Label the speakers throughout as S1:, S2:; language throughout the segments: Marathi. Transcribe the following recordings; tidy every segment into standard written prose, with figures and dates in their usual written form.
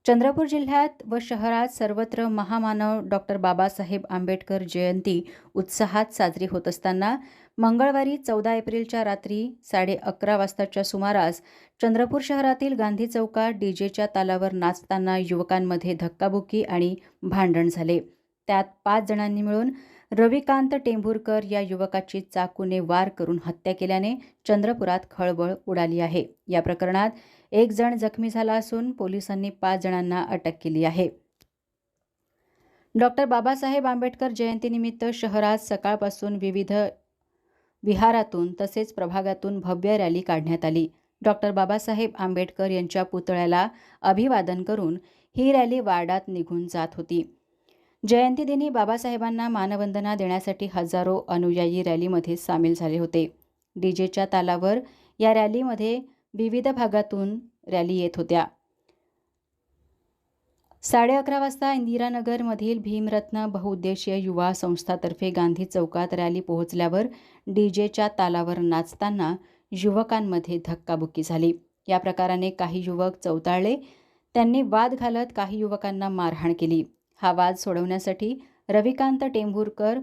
S1: चंद्रपूर जिल्ह्यात व शहरात सर्वत्र महामानव डॉक्टर बाबासाहेब आंबेडकर जयंती उत्साहात साजरी होत असताना मंगळवारी 14 एप्रिलच्या रात्री 11:30 वाजताच्या सुमारास चंद्रपूर शहरातील गांधी चौकात डीजेच्या तालावर नाचताना युवकांमध्ये धक्काबुक्की आणि भांडण झाले। त्यात 5 जणांनी मिळून रविकांत टेंभुरकर या युवकाची चाकूने वार करून हत्या केल्याने चंद्रपुरात खळबळ उडाली आहे। या प्रकरणात एक जण जखमी झाला असून पोलिसांनी 5 जणांना अटक केली आहे। डॉक्टर बाबासाहेब आंबेडकर जयंतीनिमित्त शहरात सकाळपासून विविध विहारातून तसेच प्रभागातून भव्य रॅली काढण्यात आली। डॉक्टर बाबासाहेब आंबेडकर यांच्या पुतळ्याला अभिवादन करून ही रॅली वार्डात निघून जात होती। जयंतीदिनी बाबासाहेबांना मानवंदना देण्यासाठी हजारो अनुयायी रॅलीमध्ये सामील झाले होते। डीजेच्या तालावर या रॅलीमध्ये विविध भागातून रॅली येत होत्या। 11:30 वाजता इंदिरानगरमधील भीमरत्न बहुउद्देशीय युवा संस्थातर्फे गांधी चौकात रॅली पोहोचल्यावर डीजेच्या तालावर नाचताना युवकांमध्ये धक्काबुक्की झाली। या प्रकाराने काही युवक चौताळले। त्यांनी वाद घालत काही युवकांना मारहाण केली। हा वाद सोडवण्यासाठी रविकांत टेंभुरकर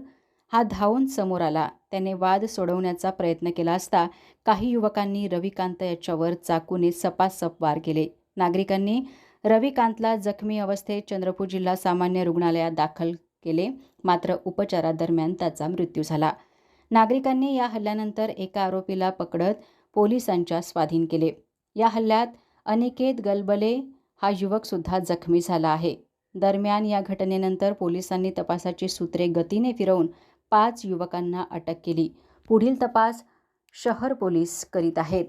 S1: हा धावून समोर आला। त्याने वाद सोडवण्याचा प्रयत्न केला असता काही युवकांनी रविकांत याच्यावर चाकूने सपासप वार केले। नागरिकांनी रविकांतला जखमी अवस्थेत चंद्रपूर जिल्हा सामान्य रुग्णालयात दाखल केले, मात्र उपचारादरम्यान त्याचा मृत्यू झाला। नागरिकांनी या हल्ल्यानंतर एका आरोपीला पकडत पोलिसांच्या स्वाधीन केले। या हल्ल्यात अनिकेत गलबले हा युवक सुद्धा जखमी झाला आहे। दरम्यान या घटनेनंतर पोलिसांनी तपासाची सूत्रे गतीने फिरवून 5 युवकांना अटक केली। पुढील तपास शहर पोलीस करीत आहेत।